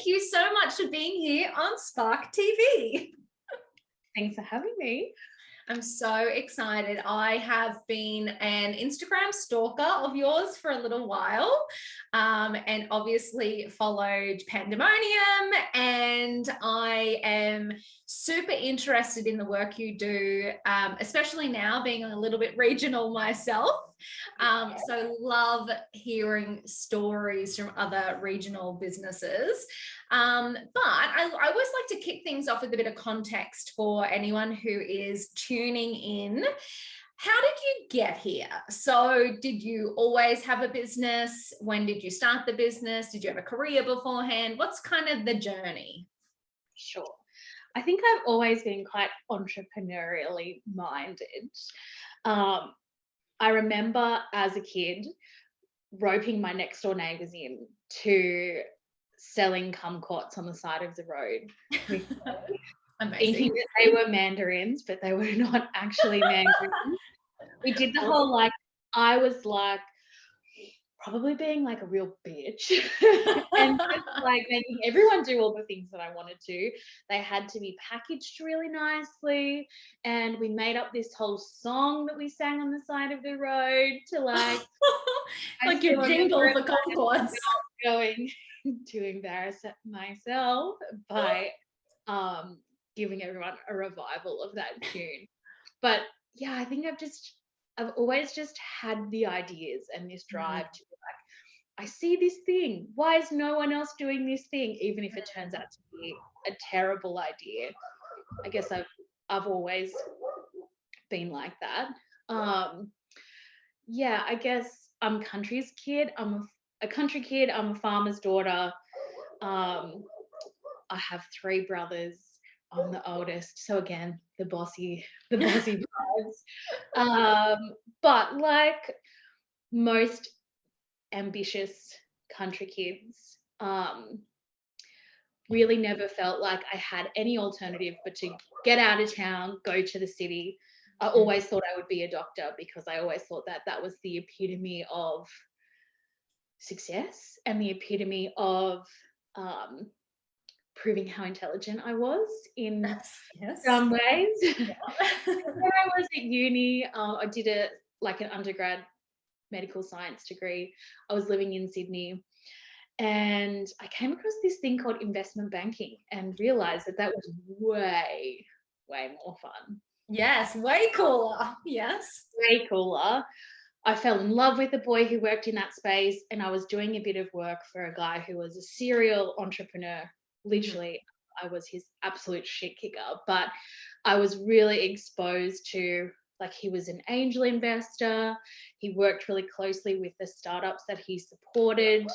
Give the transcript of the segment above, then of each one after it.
you so much for being here on Spark TV. Thanks for having me. I'm so excited. I have been an Instagram stalker of yours for a little while, and obviously followed Pandaemonium, and I am super interested in the work you do, especially now being a little bit regional myself. So love hearing stories from other regional businesses. But I always like to kick things off with a bit of context for anyone who is tuning in. How did you get here? So did you always have a business? When did you start the business? Did you have a career beforehand? What's kind of the journey? Sure. I think I've always been quite entrepreneurially minded. I remember as a kid roping my next door neighbours in to selling kumquats on the side of the road, thinking that they were mandarins, but they were not actually mandarins. We did the whole, like, I was like probably being like a real bitch and just like making everyone do all the things that I wanted to. They had to be packaged really nicely, and we made up this whole song that we sang on the side of the road to like like your jingle for kumquats. Going to embarrass myself by giving everyone a revival of that tune. But yeah, I think I've always just had the ideas and this drive to be like, I see this thing. Why is no one else doing this thing? Even if it turns out to be a terrible idea. I guess I've always been like that. Yeah, I guess I'm a country kid. I'm a farmer's daughter. I have 3 brothers. I'm the oldest, so again, the bossy vibes. But like most ambitious country kids, really never felt like I had any alternative but to get out of town, go to the city. I always thought I would be a doctor because I always thought that that was the epitome of success and the epitome of proving how intelligent I was in some ways. Yeah. When I was at uni, I did an undergrad medical science degree. I was living in Sydney, and I came across this thing called investment banking and realized that that was way, way more fun. Yes, way cooler. Yes. Way cooler. I fell in love with a boy who worked in that space, and I was doing a bit of work for a guy who was a serial entrepreneur. Literally, I was his absolute shit kicker, but I was really exposed to, like, he was an angel investor. He worked really closely with the startups that he supported,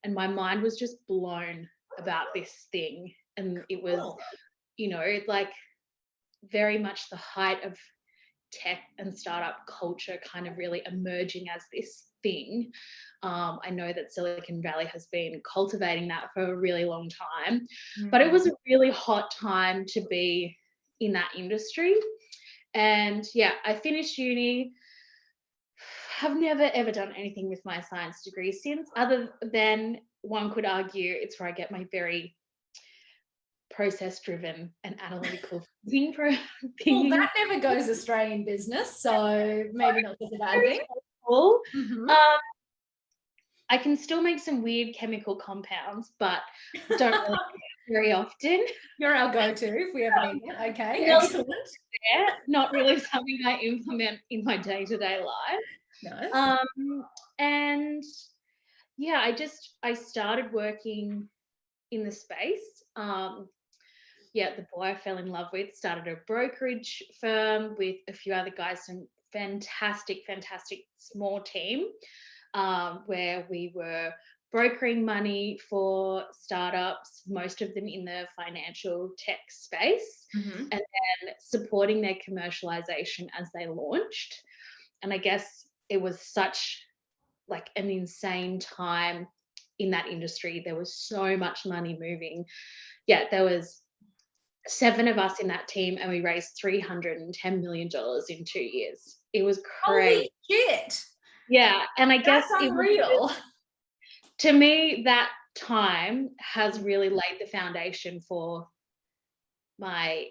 and my mind was just blown about this thing. And it was, like very much the height of tech and startup culture kind of really emerging as this thing. I know that Silicon Valley has been cultivating that for a really long time, but it was a really hot time to be in that industry. And yeah, I finished uni. Have never ever done anything with my science degree since, other than one could argue it's where I get my very process-driven and analytical thinking. Well, that never goes Australian business, so maybe not such a bad thing. Cool. I can still make some weird chemical compounds, but don't really do it very often. You're our go-to if we ever need it. Okay, excellent. Yeah, not really something I implement in my day-to-day life. Nice. And yeah, I started working in the space. The boy I fell in love with started a brokerage firm with a few other guys, some fantastic small team, where we were brokering money for startups, most of them in the financial tech space, and then supporting their commercialization as they launched. And I guess it was such like an insane time in that industry. There was so much money moving. Yeah, there was 7 of us in that team, and we raised $310 million in 2 years. It was crazy. Holy shit. Yeah, and I guess that's unreal. To me, that time has really laid the foundation for a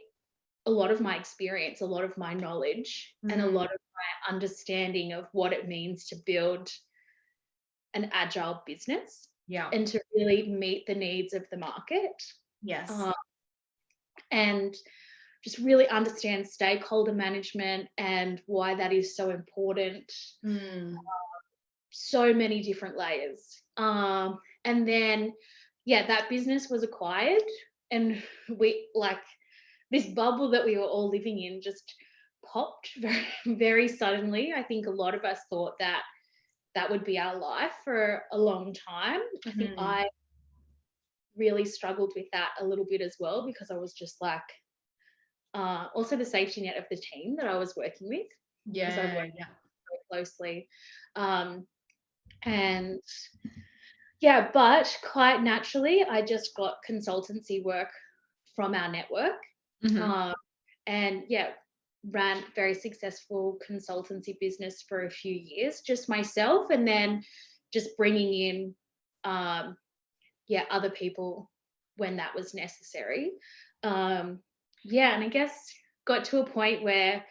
lot of my experience, a lot of my knowledge, and a lot of my understanding of what it means to build an agile business Yeah. and to really meet the needs of the market. Yes. And just really understand stakeholder management and why that is so important. So many different layers. And then, yeah, that business was acquired, and we like this bubble that we were all living in just popped very, very suddenly. I think a lot of us thought that that would be our life for a long time. I think I really struggled with that a little bit as well, because I was just like, also the safety net of the team that I was working with, because I worked very closely. And yeah, but quite naturally, I just got consultancy work from our network. And yeah, ran very successful consultancy business for a few years, just myself, and then just bringing in, other people when that was necessary. Yeah, and I guess got to a point where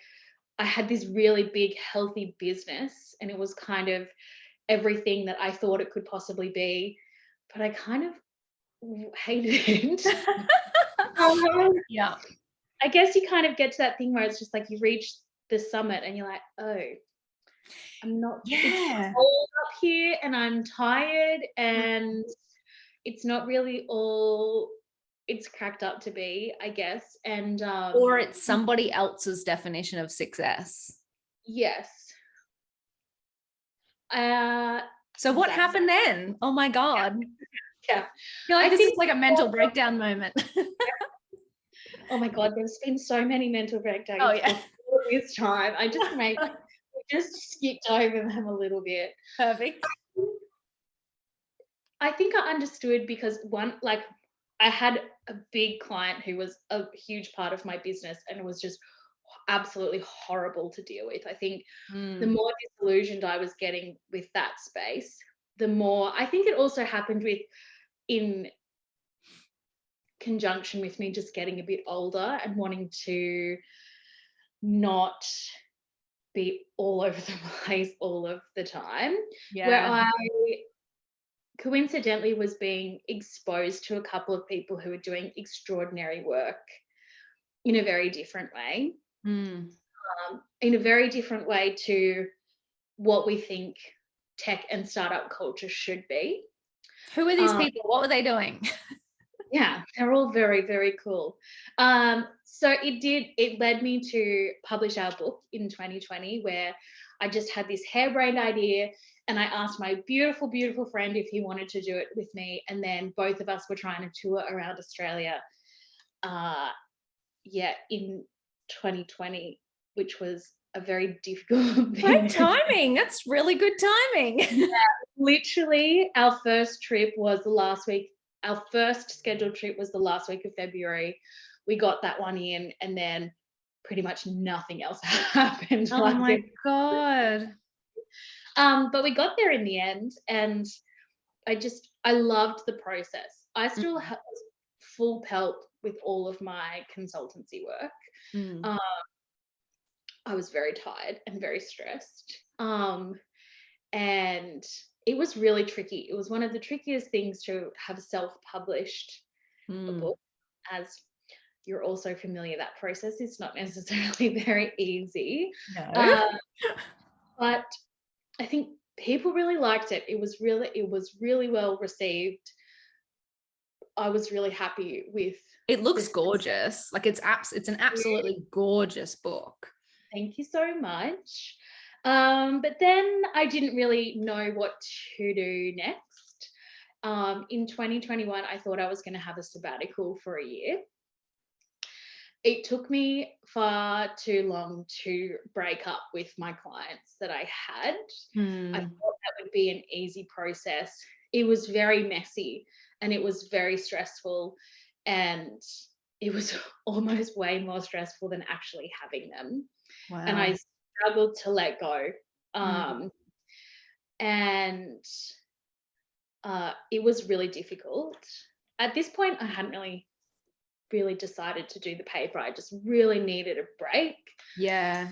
I had this really big, healthy business, and it was kind of everything that I thought it could possibly be, but I kind of hated it. Yeah. I guess you kind of get to that thing where it's just like you reach the summit and you're like, oh, I'm not, it's cold up here and I'm tired and it's not really all it's cracked up to be, I guess. And or it's somebody else's definition of success. Yes. So what happened then? Oh my God. Yeah. You're like, this is like a mental breakdown moment. Oh my God, there's been so many mental breakdowns all this time. I just skipped over them a little bit. Perfect. I think I understood because I had a big client who was a huge part of my business, and it was just absolutely horrible to deal with. I think the more disillusioned I was getting with that space, the more I think it also happened in conjunction with me just getting a bit older and wanting to not be all over the place all of the time. Where I coincidentally was being exposed to a couple of people who were doing extraordinary work in a very different way, in a very different way to what we think tech and startup culture should be. Who are these people? What were they doing? Yeah, they're all very, very cool. So it led me to publish our book in 2020, where I just had this harebrained idea, and I asked my beautiful, beautiful friend if he wanted to do it with me. And then both of us were trying to tour around Australia, in 2020, which was a very difficult thing. Great timing. That's really good timing. Yeah, literally our first trip was the last week. Our first scheduled trip was the last week of February. We got that one in, and then pretty much nothing else happened. Oh my God. But we got there in the end, and I loved the process. I still have full pelt with all of my consultancy work. I was very tired and very stressed. And it was really tricky. It was one of the trickiest things to have self-published a book, as you're also familiar, that process is not necessarily very easy. No. But I think people really liked it. It was really well received. I was really happy with it. Looks gorgeous. Like it's an absolutely gorgeous book. Thank you so much. But then I didn't really know what to do next. In 2021, I thought I was going to have a sabbatical for a year. It took me far too long to break up with my clients that I had. I thought that would be an easy process. It was very messy, and it was very stressful, and it was almost way more stressful than actually having them. Wow. And I struggled to let go. And it was really difficult. At this point, I hadn't really decided to do the paper. I just really needed a break. Yeah.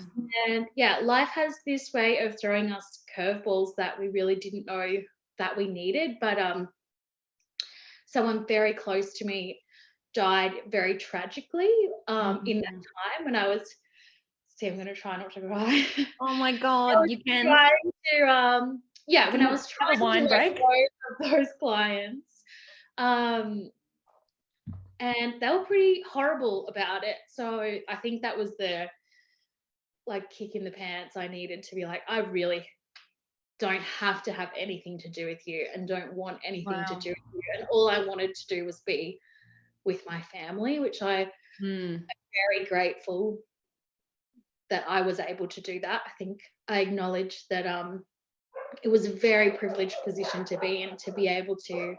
And yeah, life has this way of throwing us curveballs that we really didn't know that we needed. But someone very close to me died very tragically in that time when I was, see, I'm going to try not to cry. Oh my I God, was you can. trying to, yeah, when I was Have a trying to wine let break. go of those clients. And they were pretty horrible about it. So I think that was the like kick in the pants I needed to be like, I really don't have to have anything to do with you and don't want anything to Wow. do with you. And all I wanted to do was be with my family, which I am very grateful that I was able to do that. I think I acknowledge that it was a very privileged position to be in, to be able to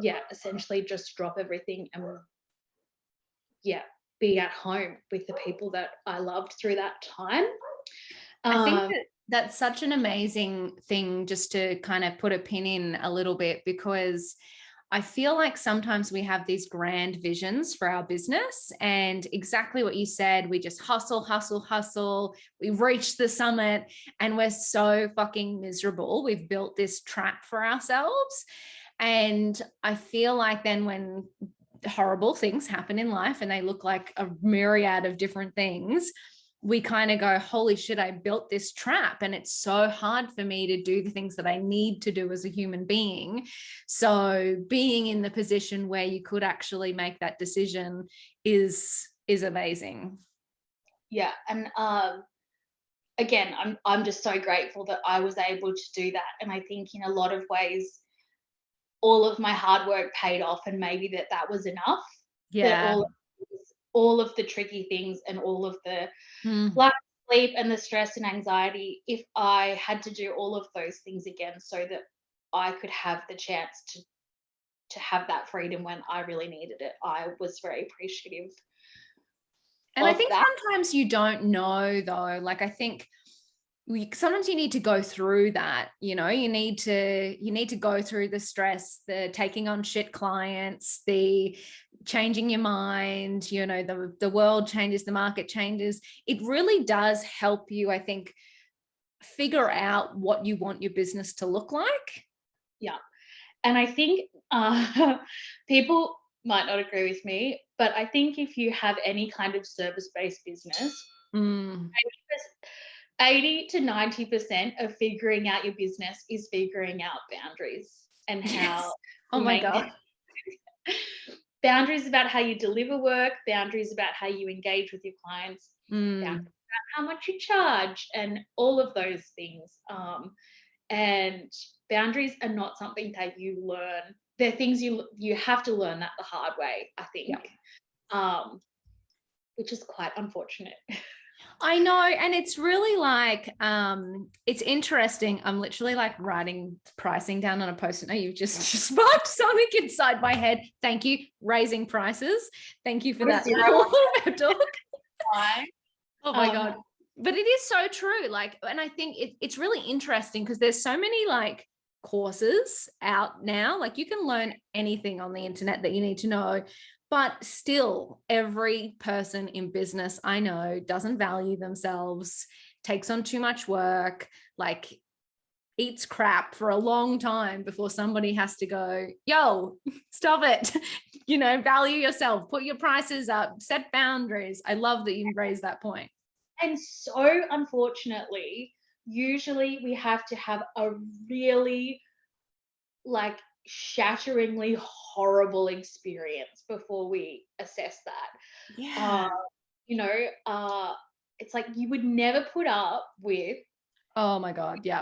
yeah, essentially just drop everything and yeah, be at home with the people that I loved through that time. I think that that's such an amazing thing, just to kind of put a pin in a little bit, because I feel like sometimes we have these grand visions for our business, and exactly what you said, we just hustle, hustle, hustle. We reach the summit and we're so fucking miserable. We've built this trap for ourselves. And I feel like then when horrible things happen in life and they look like a myriad of different things, we kind of go, holy shit, I built this trap and it's so hard for me to do the things that I need to do as a human being. So being in the position where you could actually make that decision is amazing. Yeah, and again, I'm just so grateful that I was able to do that. And I think in a lot of ways, all of my hard work paid off, and maybe that was enough. That Yeah. all of the tricky things and all of the Mm. lack of sleep and the stress and anxiety, if I had to do all of those things again so that I could have the chance to have that freedom when I really needed it, I was very appreciative And I of think that. sometimes you don't know though. Like I think sometimes you need to go through that, you need to go through the stress, the taking on shit clients, the changing your mind, the world changes, the market changes. It really does help you, I think, figure out what you want your business to look like. Yeah. And I think people might not agree with me, but I think if you have any kind of service-based business, 80 to 90% of figuring out your business is figuring out boundaries and how Yes. Oh you my make God. boundaries about how you deliver work, boundaries about how you engage with your clients, boundaries about how much you charge, and all of those things. And boundaries are not something that you learn. They're things you have to learn that the hard way, I think, which is quite unfortunate. I know. And it's really like, it's interesting. I'm literally like writing pricing down on a post-it note. You've just sparked something inside my head. Thank you. Raising prices. Thank you for that little talk. Oh my God. But it is so true. Like, and I think it's really interesting because there's so many like courses out now. Like you can learn anything on the internet that you need to know. But still, every person in business I know doesn't value themselves, takes on too much work, like eats crap for a long time before somebody has to go, yo, stop it. Value yourself, put your prices up, set boundaries. I love that you raised that point. And so, unfortunately, usually we have to have a really like shatteringly horrible experience before we assess that. Yeah. It's like you would never put up with. Oh my God. Yeah.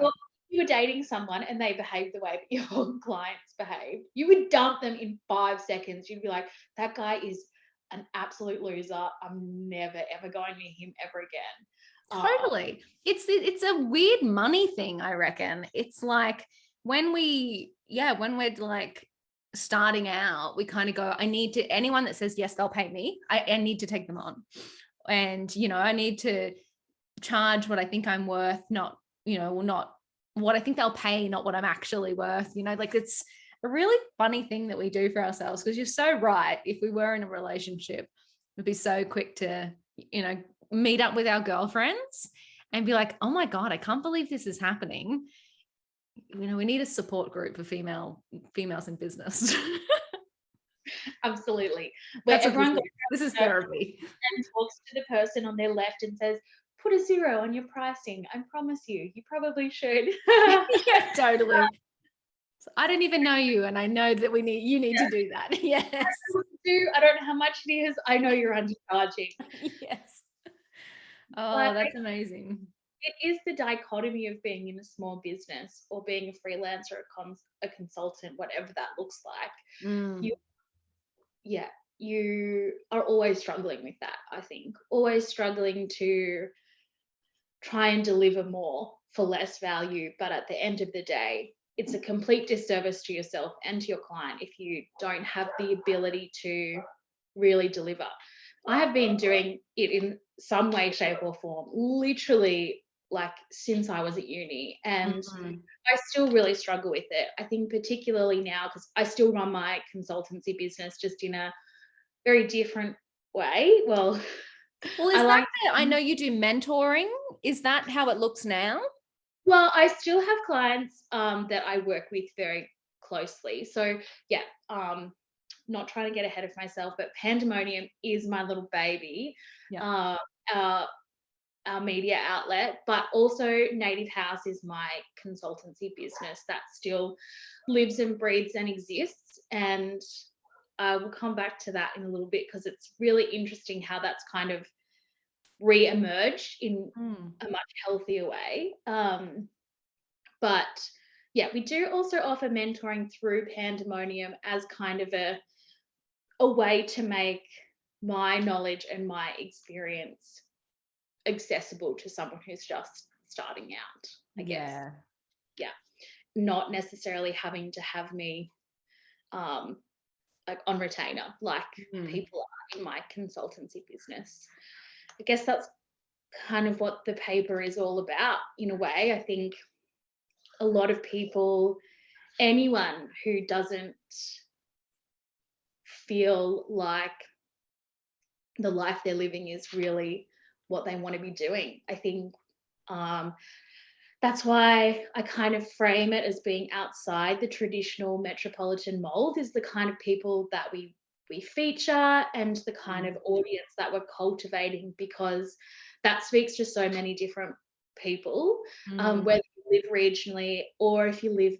You were dating someone and they behaved the way that your clients behave. You would dump them in 5 seconds. You'd be like, that guy is an absolute loser. I'm never ever going near him ever again. Totally. It's a weird money thing, I reckon. It's like when we're like starting out, we kind of go, anyone that says yes, they'll pay me. I need to take them on. And, I need to charge what I think I'm worth, not what I think they'll pay, not what I'm actually worth. Like it's a really funny thing that we do for ourselves, because you're so right. If we were in a relationship, we'd be so quick to, meet up with our girlfriends and be like, oh my God, I can't believe this is happening. We need a support group for females in business. Absolutely. Where That's everyone goes this is therapy. and talks to the person on their left and says, put a 0 on your pricing. I promise you probably should. Yeah, totally. So I don't even know you, and I know that you need to do that. Yes. I don't know how much it is. I know you're undercharging. Yes. Oh, that's amazing. It is the dichotomy of being in a small business or being a freelancer, a consultant, whatever that looks like. You are always struggling with that, I think. Always struggling to try and deliver more for less value. But at the end of the day, it's a complete disservice to yourself and to your client if you don't have the ability to really deliver. I have been doing it in some way, shape, or form, literally like since I was at uni, and I still really struggle with it. I think particularly now, because I still run my consultancy business just in a very different way. Well, I know you do mentoring. Is that how it looks now? Well, I still have clients that I work with very closely. So yeah, not trying to get ahead of myself, but Pandaemonium is my little baby, our media outlet, but also Native House is my consultancy business that still lives and breathes and exists. And we'll come back to that in a little bit, because it's really interesting how that's kind of re-emerged in a much healthier way. But yeah, we do also offer mentoring through Pandaemonium as kind of a way to make my knowledge and my experience accessible to someone who's just starting out, I guess. Yeah. Not necessarily having to have me like on retainer like people are in my consultancy business. I guess that's kind of what the paper is all about in a way. I think a lot of people, anyone who doesn't feel like the life they're living is really what they want to be doing, I think that's why I kind of frame it as being outside the traditional metropolitan mold, is the kind of people that we feature and the kind of audience that we're cultivating, because that speaks to so many different people, whether you live regionally or if you live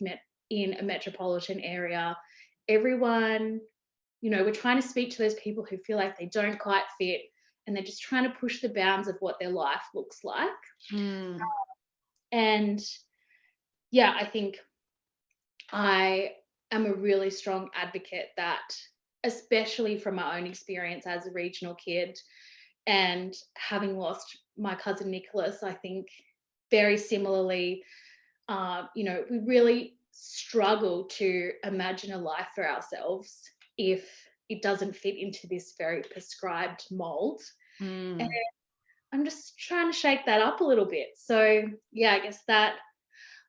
in a metropolitan area. Everyone, we're trying to speak to those people who feel like they don't quite fit and they're just trying to push the bounds of what their life looks like. And yeah, I think I am a really strong advocate that, especially from my own experience as a regional kid and having lost my cousin Nicholas, I think very similarly, we really struggle to imagine a life for ourselves if it doesn't fit into this very prescribed mold. And I'm just trying to shake that up a little bit. So yeah, I guess that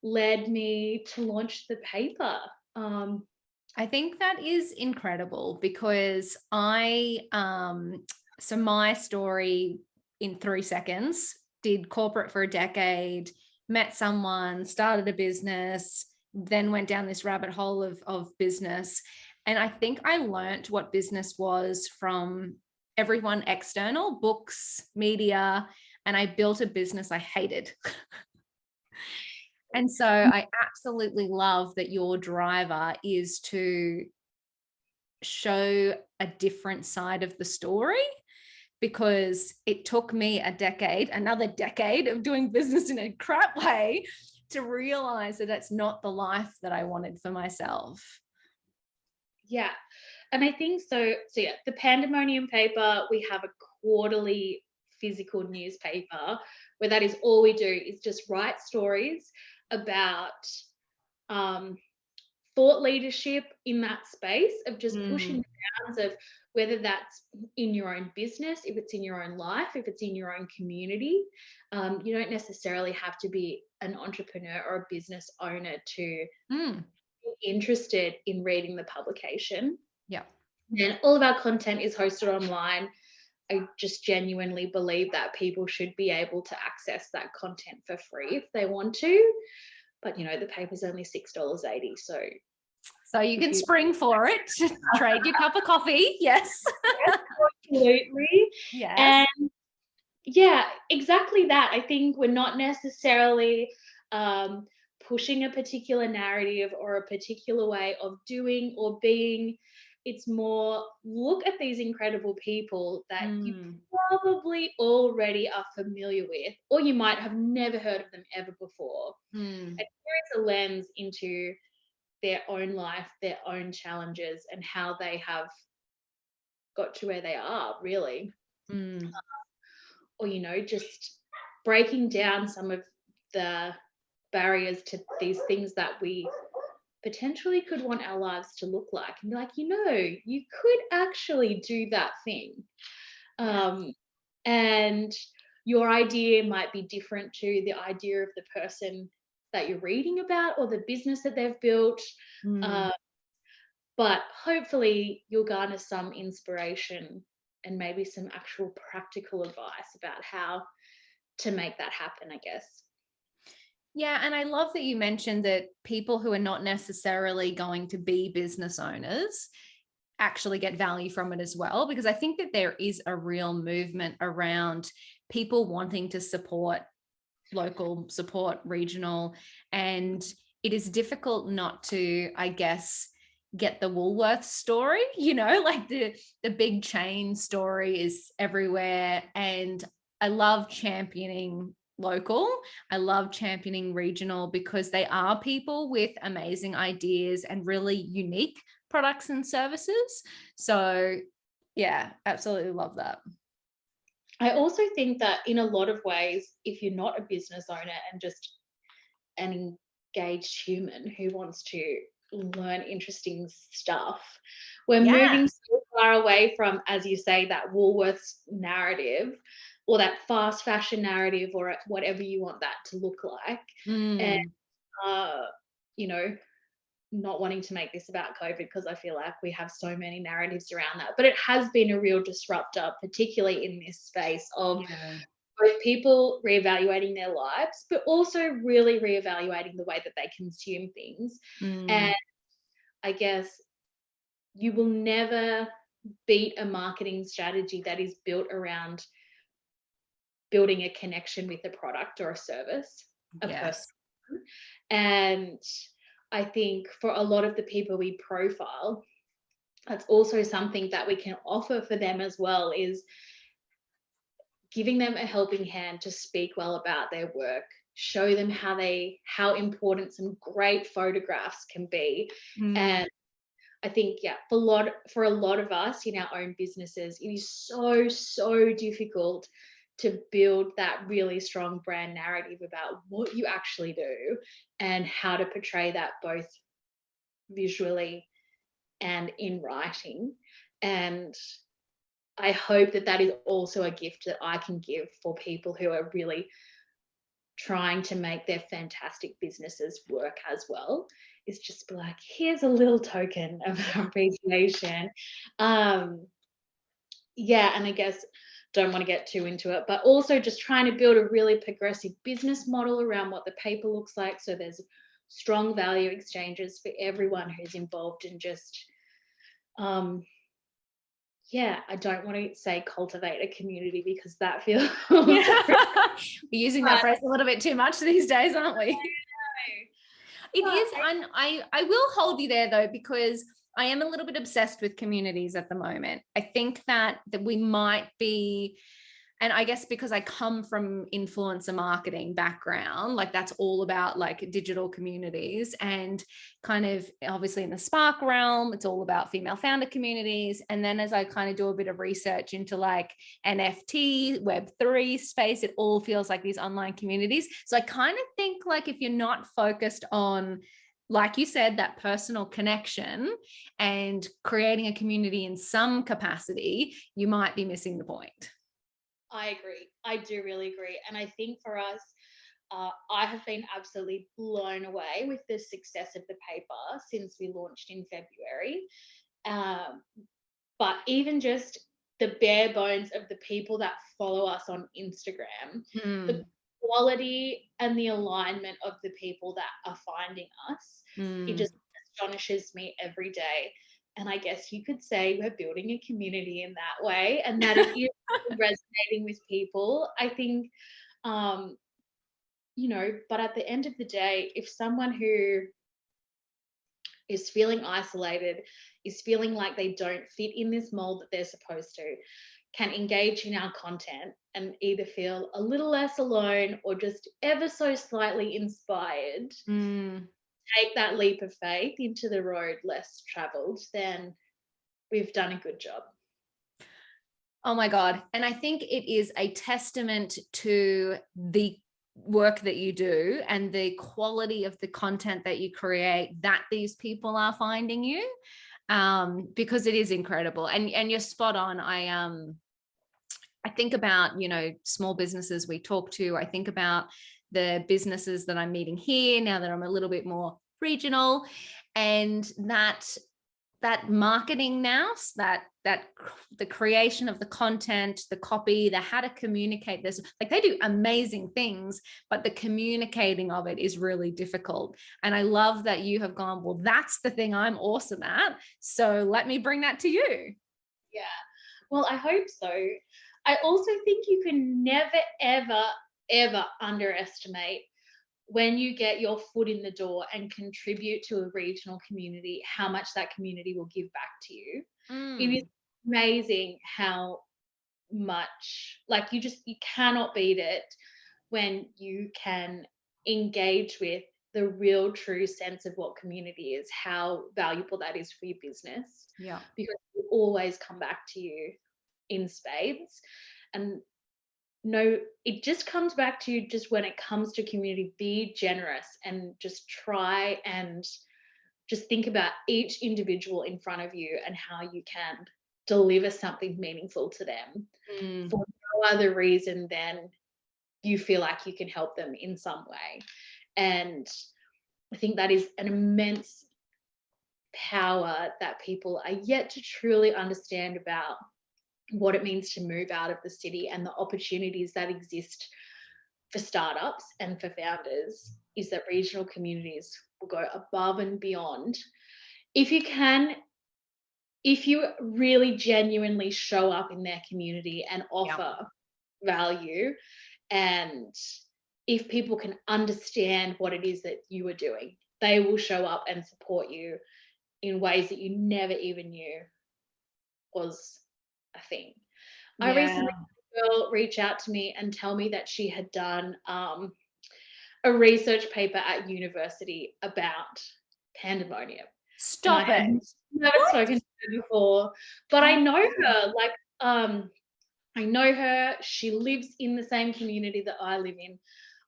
led me to launch the paper. I think that is incredible, because so my story in 3 seconds: did corporate for a decade, met someone, started a business, then went down this rabbit hole of business. And I think I learned what business was from everyone external, books, media, and I built a business I hated. And so I absolutely love that your driver is to show a different side of the story, because it took me another decade of doing business in a crap way, to realize that that's not the life that I wanted for myself. Yeah. And I think so yeah, the Pandaemonium paper, we have a quarterly physical newspaper where that is all we do, is just write stories about thought leadership in that space of just pushing Mm. the bounds of whether that's in your own business, if it's in your own life, if it's in your own community. You don't necessarily have to be an entrepreneur or a business owner to Mm. be interested in reading the publication. Yeah. And all of our content is hosted online. I just genuinely believe that people should be able to access that content for free if they want to. But, the paper's only $6.80. So you can you spring for it, trade your cup of coffee. Yes. absolutely. Yes. And yeah, exactly that. I think we're not necessarily pushing a particular narrative or a particular way of doing or being. It's more, look at these incredible people that you probably already are familiar with, or you might have never heard of them ever before. And here is a lens into their own life, their own challenges, and how they have got to where they are, really. Or, just breaking down some of the barriers to these things that we potentially could want our lives to look like, and be like, you could actually do that thing. And your idea might be different to the idea of the person that you're reading about or the business that they've built. But hopefully you'll garner some inspiration and maybe some actual practical advice about how to make that happen, I guess. Yeah, and I love that you mentioned that people who are not necessarily going to be business owners actually get value from it as well, because I think that there is a real movement around people wanting to support local, support regional, and it is difficult not to, I guess, get the Woolworths story, like the big chain story is everywhere. And I love championing local. I love championing regional because they are people with amazing ideas and really unique products and services. So yeah, absolutely love that. I also think that in a lot of ways, if you're not a business owner and just an engaged human who wants to learn interesting stuff, we're moving so far away from, as you say, that Woolworths narrative or that fast fashion narrative or whatever you want that to look like. And, not wanting to make this about COVID because I feel like we have so many narratives around that, but it has been a real disruptor, particularly in this space of both people reevaluating their lives, but also really reevaluating the way that they consume things. And I guess you will never beat a marketing strategy that is built around building a connection with a product or a service, a person. And I think for a lot of the people we profile, that's also something that we can offer for them as well, is giving them a helping hand to speak well about their work, show them how important some great photographs can be. And I think, for a lot of us in our own businesses, it is so, so difficult to build that really strong brand narrative about what you actually do and how to portray that both visually and in writing. And I hope that that is also a gift that I can give for people who are really trying to make their fantastic businesses work as well, is just be like, here's a little token of appreciation. And I guess don't want to get too into it, but also just trying to build a really progressive business model around what the paper looks like. So there's strong value exchanges for everyone who's involved, and just, I don't want to say cultivate a community because that feels we're using that phrase a little bit too much these days, aren't we? It is, and I will hold you there though, because I am a little bit obsessed with communities at the moment. I think that we might be, and I guess because I come from influencer marketing background, like that's all about like digital communities, and kind of obviously in the Spark realm, it's all about female founder communities. And then as I kind of do a bit of research into like NFT, Web3 space, it all feels like these online communities. So I kind of think like if you're not focused on like you said, that personal connection and creating a community in some capacity, you might be missing the point. I agree. I do really agree. And I think for us, I have been absolutely blown away with the success of the paper since we launched in February. Um, but even just the bare bones of the people that follow us on Instagram, the Mm, quality and the alignment of the people that are finding us, it mm. just astonishes me every day. And I guess you could say we're building a community in that way, and that it is resonating with people. I think, um, but at the end of the day, if someone who is feeling isolated, is feeling like they don't fit in this mold that they're supposed to, can engage in our content and either feel a little less alone or just ever so slightly inspired, Mm. take that leap of faith into the road less traveled, then we've done a good job. Oh my God. And I think it is a testament to the work that you do and the quality of the content that you create that these people are finding you, because it is incredible. And you're spot on. I think about, small businesses we talk to. I think about the businesses that I'm meeting here now that I'm a little bit more regional, and that marketing nous, that the creation of the content, the copy, the how to communicate this, like they do amazing things, but the communicating of it is really difficult. And I love that you have gone, well, that's the thing I'm awesome at, so let me bring that to you. Yeah. Well, I hope so. I also think you can never, ever, ever underestimate when you get your foot in the door and contribute to a regional community, how much that community will give back to you. It is Mm, amazing how much, like, you cannot beat it when you can engage with the real true sense of what community is, how valuable that is for your business, yeah. because it will always come back to you in spades. And no, it just comes back to you, just when it comes to community, be generous and just try and just think about each individual in front of you and how you can deliver something meaningful to them Mm, for no other reason than you feel like you can help them in some way. And I think that is an immense power that people are yet to truly understand about what it means to move out of the city, and the opportunities that exist for startups and for founders, is that regional communities will go above and beyond. If you can, if you really genuinely show up in their community and yeah. offer value, and if people can understand what it is that you are doing, they will show up and support you in ways that you never even knew was a thing. I Yeah. recently had a girl reach out to me and tell me that she had done a research paper at university about Pandaemonium. And I Stop had it. never What? spoken to her before, but I Oh know my God. her. I know her. She lives in the same community that I live in.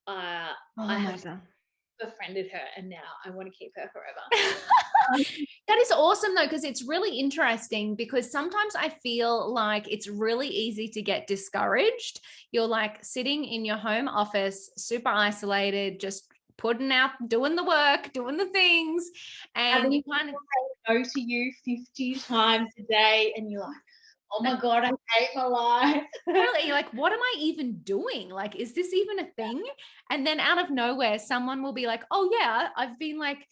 I Oh my have God. befriended her, and now I want to keep her forever. Um, That is awesome though, because it's really interesting, because sometimes I feel like it's really easy to get discouraged. You're like sitting in your home office, super isolated, just putting out, doing the work, doing the things. And you Having kind of, people say no to you 50 times a day, and you're like, oh my and God, I hate my life. totally, you're like, what am I even doing? Like, is this even a thing? And then out of nowhere, someone will be like, oh yeah, I've been like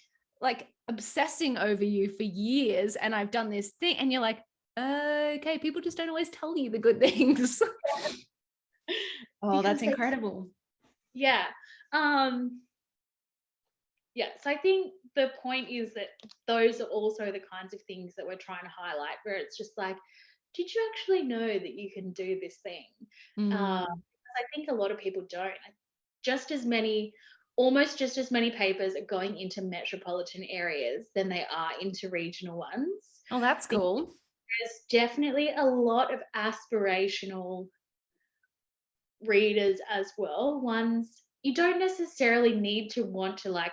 obsessing over you for years, and I've done this thing. And you're like, okay, people just don't always tell you the good things. Oh, Because that's they, incredible. yeah. Um, yeah. So I think the point is that those are also the kinds of things that we're trying to highlight, where it's just like, did you actually know that you can do this thing? Mm. I think a lot of people don't. Just as many, almost just as many papers are going into metropolitan areas than they are into regional ones. Oh, that's Because cool. there's definitely a lot of aspirational readers as well. Ones you don't necessarily need to want to, like,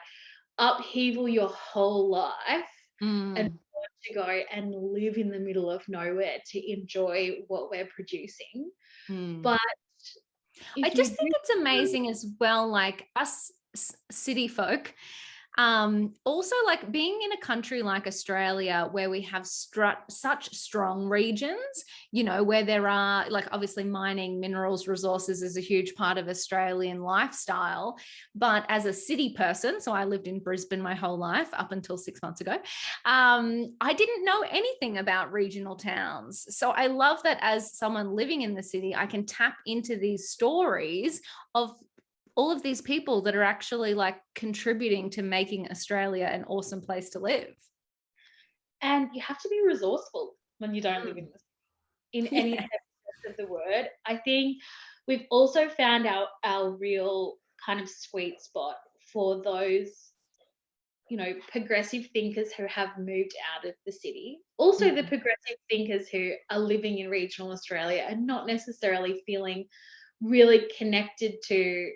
upheaval your whole life and Mm. want to go and live in the middle of nowhere to enjoy what we're producing. Mm. But I if you just do, think it's amazing as well, like us city folk. Also, like being in a country like Australia where we have such strong regions, you know, where there are, like, obviously mining, minerals, resources is a huge part of Australian lifestyle. But as a city person, so I lived in Brisbane my whole life up until 6 months ago, I didn't know anything about regional towns. So I love that as someone living in the city, I can tap into these stories of all of these people that are actually like contributing to making Australia an awesome place to live. and you have to be resourceful when you don't live Mm. in any Yeah. sense of the word. I think we've also found our real kind of sweet spot for those, you know, progressive thinkers who have moved out of the city. Also, the Mm. progressive thinkers who are living in regional Australia and not necessarily feeling really connected to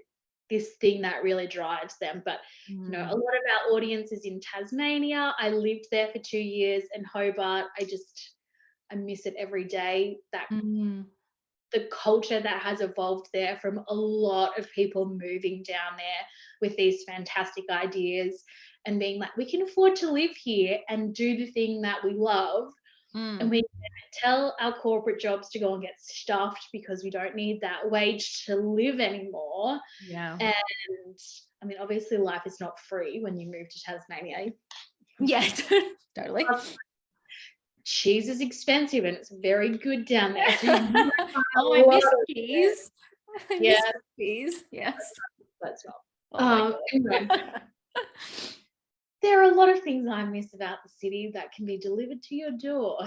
this thing that really drives them. But, you know, a Mm. lot of our audience is in Tasmania. I lived there for 2 years, and Hobart, I miss it every day. That Mm. the culture that has evolved there from a lot of people moving down there with these fantastic ideas and being like, we can afford to live here and do the thing that we love. And Mm. we can tell our corporate jobs to go and get stuffed because we don't need that wage to live anymore. Yeah. And I mean, obviously, life is not free when you move to Tasmania. Yeah. Totally. Cheese is expensive and it's very good down there. So you might Oh, find I a lot miss of it. cheese. I Yeah, miss cheese. Yes. that's well. Oh my Anyway, God. there are a lot of things I miss about the city that can be delivered to your door.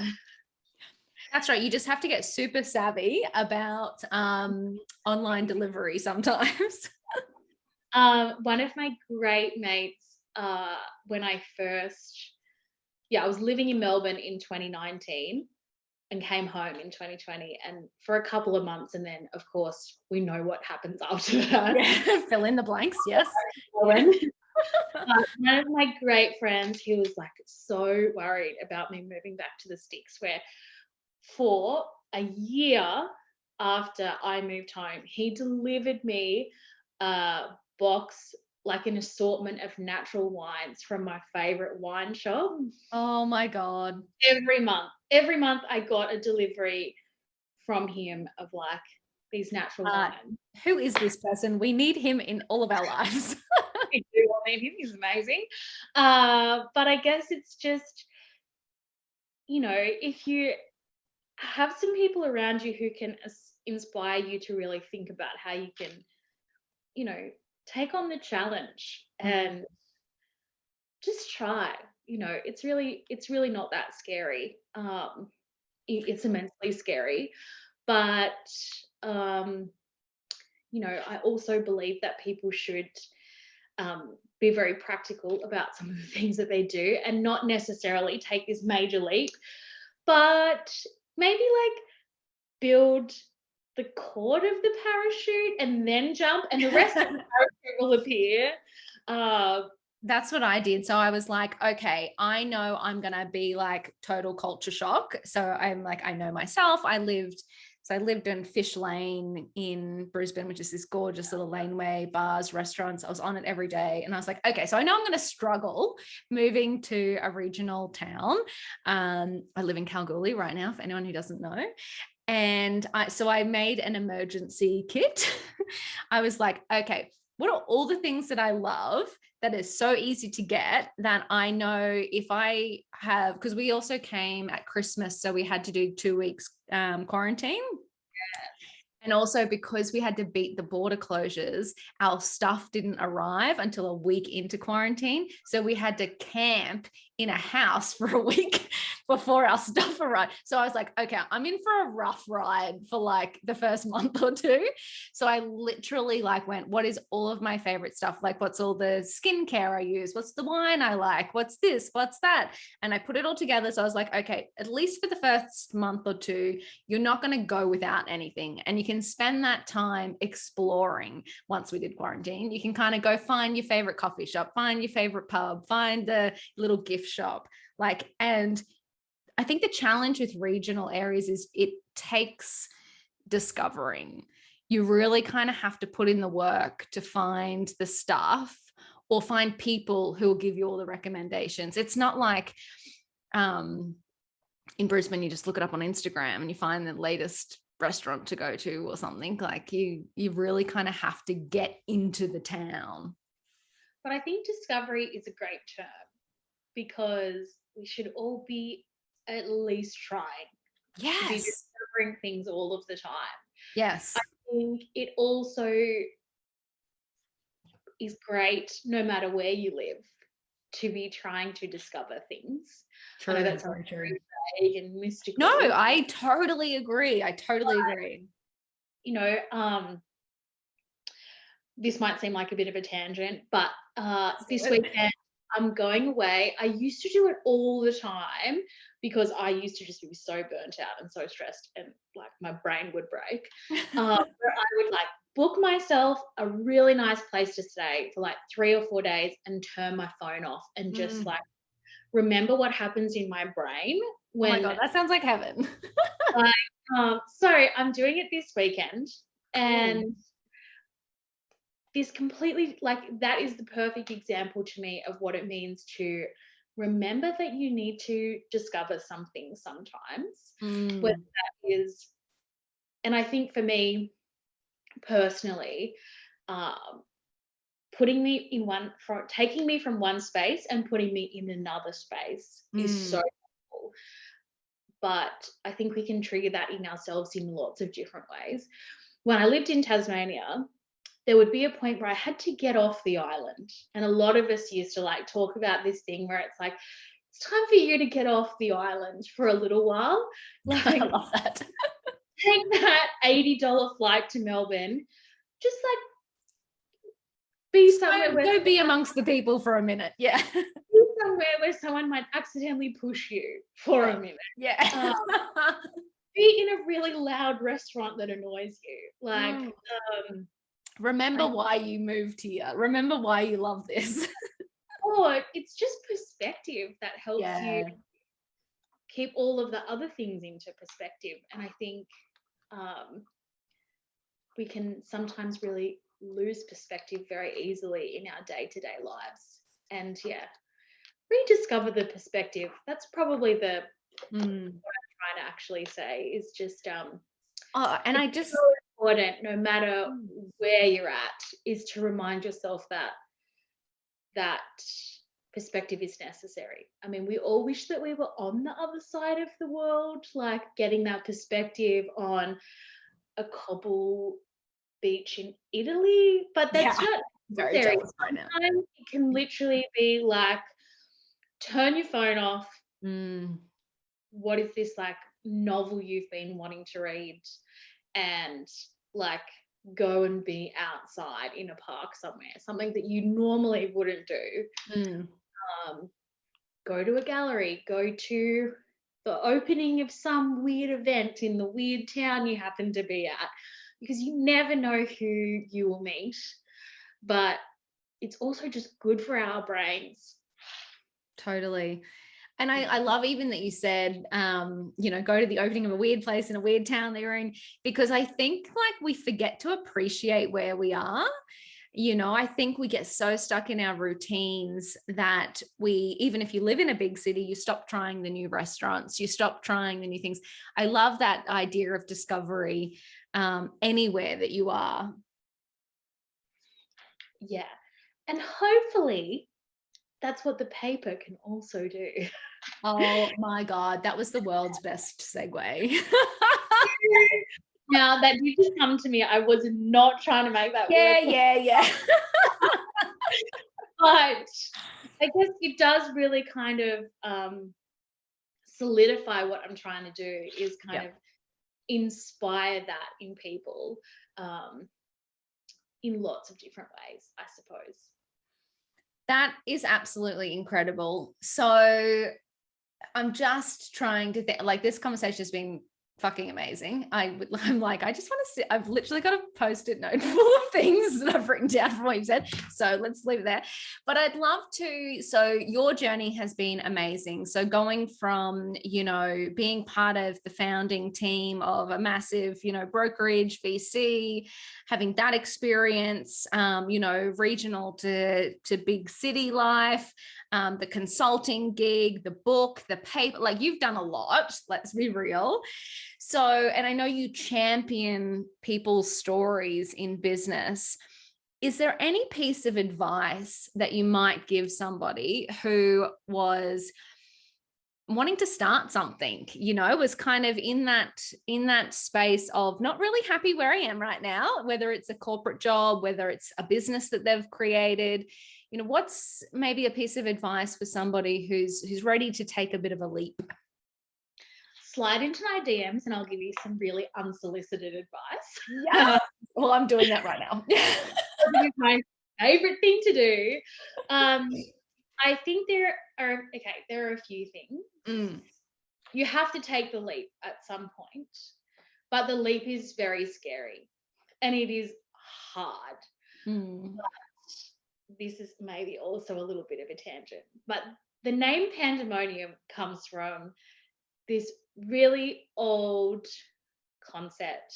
That's right. You just have to get super savvy about online delivery sometimes. One of my great mates, when I was living in Melbourne in 2019 and came home in 2020 and for a couple of months. And then, of course, we know what happens after that. Yeah. Fill in the blanks. Yes. Yeah. One of my great friends, he was like so worried about me moving back to the sticks, where for a year after I moved home, he delivered me a box, like an assortment of natural wines from my favorite wine shop Oh my God. every month. Every month I got a delivery from him of like these natural Uh, wines. who is this person? We need him in all of our lives. I do love him. He's amazing. But I guess it's just, you know, if you have some people around you who can inspire you to really think about how you can, you know, take on the challenge Mm. and just try. You know, it's really not that scary. It's immensely scary, but um, you know, I also believe that people should be very practical about some of the things that they do and not necessarily take this major leap, but maybe like build the cord of the parachute and then jump, and the rest of the parachute will appear. Uh, That's what I did. So I was like, okay, I know I'm going to be like total culture shock. So I'm like, I know myself. I lived in Fish Lane in Brisbane, which is this gorgeous little laneway, bars, restaurants. I was on it every day. And I was like, okay, so I know I'm going to struggle moving to a regional town. I live in Kalgoorlie right now, for anyone who doesn't know. And so I made an emergency kit. I was like, okay, what are all the things that I love that is so easy to get that I know if I have, because we also came at Christmas, so we had to do 2 weeks quarantine. And also because we had to beat the border closures, our stuff didn't arrive until a week into quarantine. So we had to camp in a house for a week before our stuff arrived. So I was like, okay, I'm in for a rough ride for like the first month or two. So I literally like went, what is all of my favorite stuff? Like, what's all the skincare I use? What's the wine I like? What's this? What's that? And I put it all together. So I was like, okay, at least for the first month or two, you're not going to go without anything. And you can spend that time exploring. Once we did quarantine, you can kind of go find your favorite coffee shop, find your favorite pub, find the little gift shop. Like, and I think the challenge with regional areas is it takes discovering. You really kind of have to put in the work to find the stuff or find people who will give you all the recommendations. It's not like in Brisbane, you just look it up on Instagram and you find the latest restaurant to go to or something. Like you really kind of have to get into the town. But I think discovery is a great term because we should all be at least trying to be discovering things all of the time. Yes. I think it also is great no matter where you live to be trying to discover things. True. I know that's very vague and mystical. No, I totally agree. You know, this might seem like a bit of a tangent, but this weekend I'm going away. I used to do it all the time because I used to just be so burnt out and so stressed and like my brain would break. Where I would like book myself a really nice place to stay for like 3 or 4 days and turn my phone off and just like remember what happens in my brain when. Oh my God, that sounds like heaven. So I'm doing it this weekend and this completely like that is the perfect example to me of what it means to remember that you need to discover something sometimes, whether that is, and I think for me personally, taking me from one space and putting me in another space is so helpful. But I think we can trigger that in ourselves in lots of different ways. When I lived in Tasmania, there would be a point where I had to get off the island. And a lot of us used to like talk about this thing where it's like, it's time for you to get off the island for a little while. Like, I love that. Take that $80 flight to Melbourne. Just like be somewhere go be amongst the people for a minute. Yeah. Be somewhere where someone might accidentally push you for a minute. Yeah. Be in a really loud restaurant that annoys you. Like, remember why you moved here. Remember why you love this. Or it's just perspective that helps you keep all of the other things into perspective. And I think we can sometimes really lose perspective very easily in our day-to-day lives. And rediscover the perspective. That's probably the what I'm trying to actually say is just and I just so important no matter where you're at is to remind yourself that perspective is necessary. I mean, we all wish that we were on the other side of the world, like getting that perspective on a cobble beach in Italy, but that's not necessary. Right now. It can literally be like, turn your phone off. What is this like novel you've been wanting to read? And like go and be outside in a park somewhere, something that you normally wouldn't do. Go to a gallery, go to the opening of some weird event in the weird town you happen to be at, because you never know who you will meet. But it's also just good for our brains. Totally. And I love even that you said, go to the opening of a weird place in a weird town that you're in, because I think like we forget to appreciate where we are. I think we get so stuck in our routines that even if you live in a big city, you stop trying the new restaurants, you stop trying the new things. I love that idea of discovery anywhere that you are. Yeah. And hopefully that's what the paper can also do. Oh my God, that was the world's best segue. Now that did just come to me. I was not trying to make that work. Yeah. But I guess it does really kind of solidify what I'm trying to do is kind of inspire that in people in lots of different ways, I suppose. That is absolutely incredible. So I'm just trying to think, like, this conversation has been fucking amazing. I'm like, I just want to see, I've literally got a post-it note full of things that I've written down from what you've said. So let's leave it there. But I'd love to, so your journey has been amazing. So going from, you know, being part of the founding team of a massive, you know, brokerage, VC, having that experience, you know, regional to big city life, the consulting gig, the book, the paper, like you've done a lot, let's be real. So, and I know you champion people's stories in business. Is there any piece of advice that you might give somebody who was wanting to start something, you know, was kind of in that space of not really happy where I am right now, whether it's a corporate job, whether it's a business that they've created, you know, what's maybe a piece of advice for somebody who's ready to take a bit of a leap? Slide into my DMs and I'll give you some really unsolicited advice. Yeah. Well, I'm doing that right now. It's my favorite thing to do. I think there are a few things. You have to take the leap at some point, but the leap is very scary and it is hard. But this is maybe also a little bit of a tangent, but the name Pandaemonium comes from this really old concept.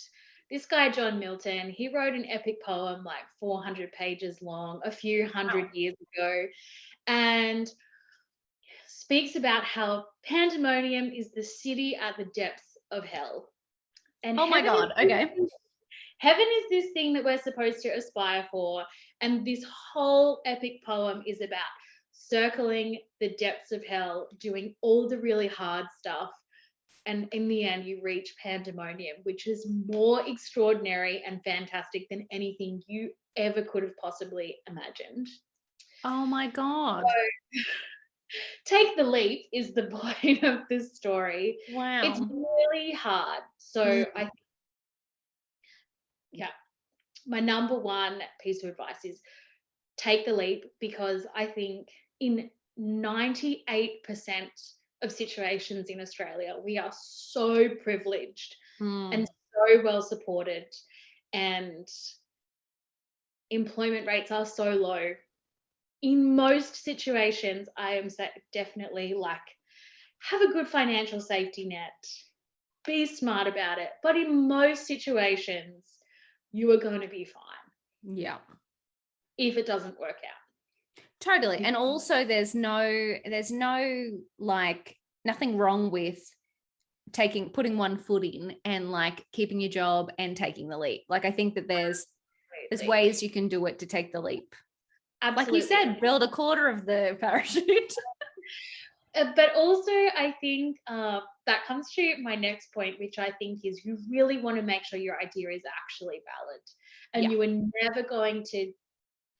This guy, John Milton, he wrote an epic poem like 400 pages long a few hundred years ago, and speaks about how Pandaemonium is the city at the depths of hell. And oh my God, okay. Heaven is this thing that we're supposed to aspire for, and this whole epic poem is about circling the depths of hell, doing all the really hard stuff, and in the end you reach Pandaemonium, which is more extraordinary and fantastic than anything you ever could have possibly imagined. Oh my God. So, take the leap is the point of this story. Wow. It's really hard. So I think, my number one piece of advice is take the leap, because I think in 98% of situations in Australia, we are so privileged and so well supported, and employment rates are so low. In most situations, I am definitely like, have a good financial safety net, be smart about it. But in most situations, you are going to be fine. Yeah. If it doesn't work out. Totally. And also there's no like nothing wrong with putting one foot in and like keeping your job and taking the leap. Like I think that there's ways you can do it to take the leap. Absolutely. Like you said, build a quarter of the parachute. But also I think that comes to my next point, which I think is you really want to make sure your idea is actually valid. And you are never going to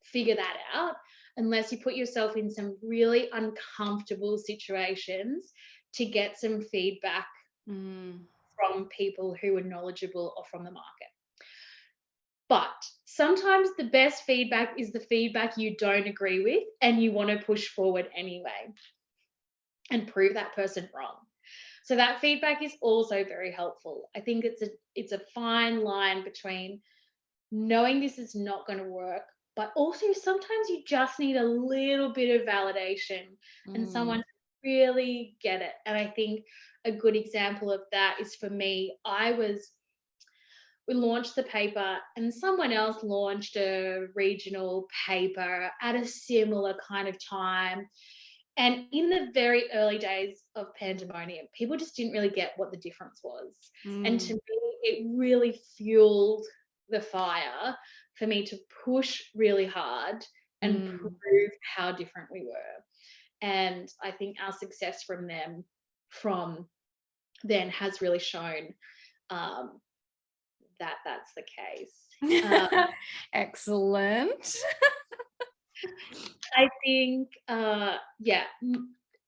figure that out unless you put yourself in some really uncomfortable situations to get some feedback from people who are knowledgeable or from the market. But sometimes the best feedback is the feedback you don't agree with and you want to push forward anyway and prove that person wrong. So that feedback is also very helpful. I think it's a fine line between knowing this is not going to work, but also sometimes you just need a little bit of validation and someone to really get it. And I think a good example of that is, for me, we launched the paper and someone else launched a regional paper at a similar kind of time. And in the very early days of Pandaemonium, people just didn't really get what the difference was. And to me, it really fueled the fire for me to push really hard and prove how different we were. And I think our success from then has really shown that that's the case. Excellent. I think,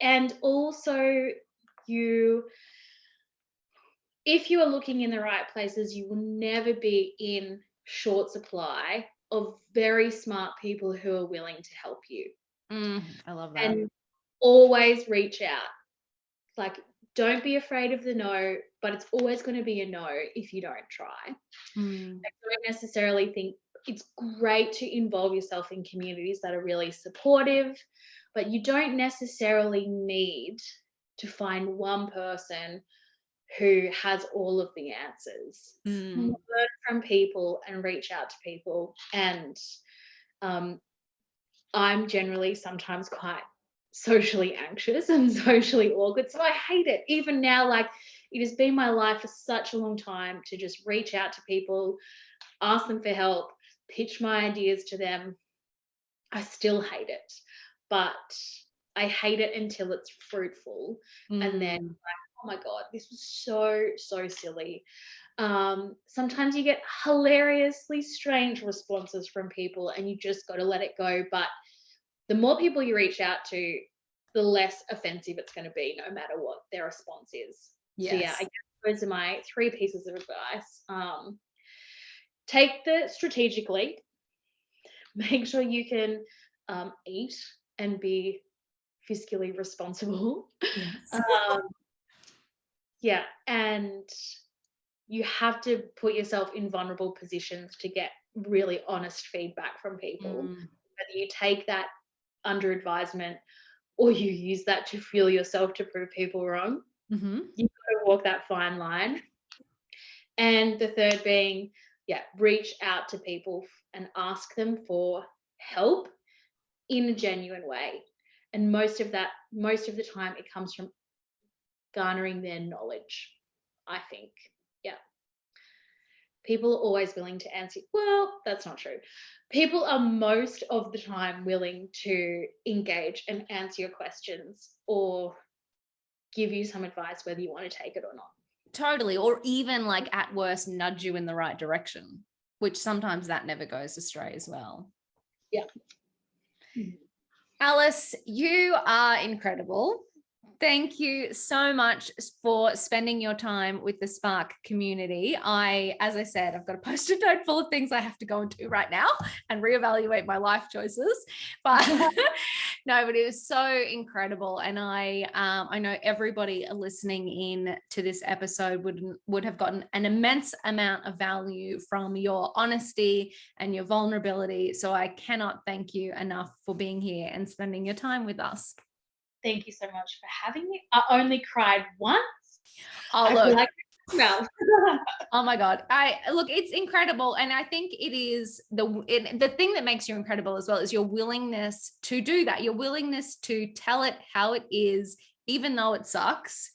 and also if you are looking in the right places, you will never be in short supply of very smart people who are willing to help you. I love that. And always reach out. Like, don't be afraid of the no, but it's always going to be a no if you don't try. I don't necessarily think it's great to involve yourself in communities that are really supportive, but you don't necessarily need to find one person who has all of the answers. Learn from people and reach out to people. And I'm generally sometimes quite socially anxious and socially awkward, so I hate it. Even now, like, it has been my life for such a long time to just reach out to people, ask them for help, pitch my ideas to them. I still hate it, but I hate it until it's fruitful. And then, like, oh my God, this was so silly. Sometimes you get hilariously strange responses from people and you just got to let it go. But the more people you reach out to, the less offensive it's going to be, no matter what their response is. Yes. So yeah, I guess those are my 3 pieces of advice. Take the strategic leap. Make sure you can eat and be fiscally responsible. Yes. Yeah, and you have to put yourself in vulnerable positions to get really honest feedback from people. Whether you take that under advisement or you use that to fuel yourself to prove people wrong, you've got to walk that fine line. And the third being, reach out to people and ask them for help in a genuine way. And most of the time it comes from garnering their knowledge, I think. Yeah. People are always willing to answer. Well, that's not true. People are most of the time willing to engage and answer your questions or give you some advice, whether you want to take it or not. Totally. Or even, like, at worst, nudge you in the right direction, which sometimes that never goes astray as well. Yeah. Alice, you are incredible. Thank you so much for spending your time with the Spark community. As I said, I've got a post-it note full of things I have to go and do right now and reevaluate my life choices. But no, but it was so incredible. And I know everybody listening in to this episode would have gotten an immense amount of value from your honesty and your vulnerability. So I cannot thank you enough for being here and spending your time with us. Thank you so much for having me. I only cried once. Oh, look. Oh my God. Look, it's incredible. And I think it is the thing that makes you incredible as well is your willingness to do that, your willingness to tell it how it is, even though it sucks,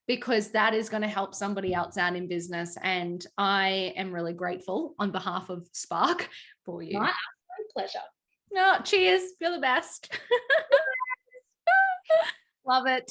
because that is going to help somebody else out in business. And I am really grateful on behalf of Spark for you. My absolute pleasure. No, cheers. You're the best. Love it.